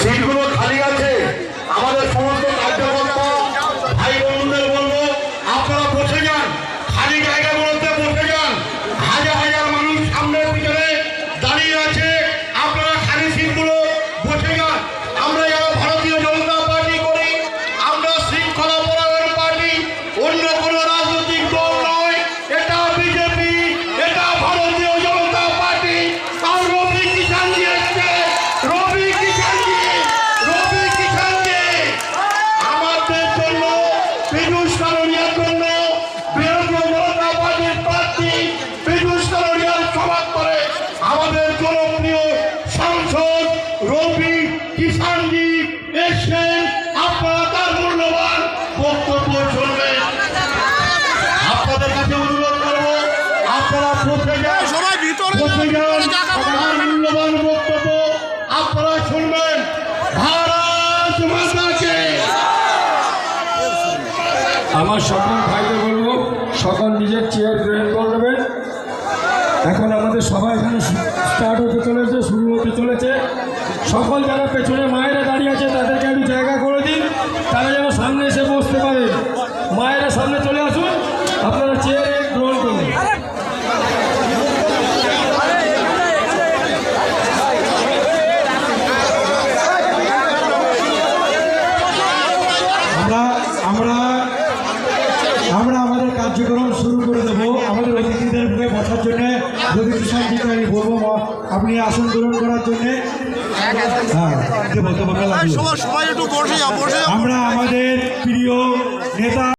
সিটগুলো খালি আছে। আমাদের সমস্ত কার্যকর্তা ভাই বোনদের বলবো আপনারা বসে যান, খালি জায়গাগুলোতে বসে যান। হাজার হাজার মানুষ সামনে পিছনে দাঁড়িয়ে আছে, আপনারা খালি সিটগুলো বসে যান। আমরা যারা ভারতীয় জনতা পার্টি করি, আমরা শৃঙ্খলা পরায়ণ পার্টি, অন্য কোনো রাজনৈতিক দল নয়। এটা বিজেপি, এটা ভারতীয় জনতা পার্টি। আর রবি কিষাণজি এসছে, রবি কিষাণজি আমাদের জন্য, পীযূষ কানোরিয়ার জন্য ভারতীয় জনতা পার্টির প্রার্থী পীযূষ কানোরিয়ার সভা করে আমাদের জনপ্রিয় সাংসদ রবি কিষাণজি এসছেন। আপনারা তার মূল্যবান বক্তব্য শুনবেন। আপনাদের কাছে অনুরোধ করবো আপনারা বসে যান, তার মূল্যবান বক্তব্য আপনারা শুনবেন। ভারত মাতাকে। আমার সকল ভাইকে বলবো সকল নিজের চেয়ার গ্রহণ করবেন। এখন আমাদের সবাই এখানে স্টার্ট হতে চলেছে, শুরু হতে চলেছে। সকল যারা পেছনে মায়েরা দাঁড়িয়ে আছে তাদেরকে একটু জায়গা করে দিন, তারা যেন সামনে এসে বসতে পারে। মায়েরা সামনে চলে আসুন, আপনারা চেয়ারে গ্রহণ করুন। আমরা আমাদের কার্যক্রম শুরু করে দেবো। আমাদের অতিথিদের বসার জন্য রবি কিষাণজিকে আমি বলবো আপনি আসন গ্রহণ করার জন্যে। আমরা আমাদের প্রিয় নেতা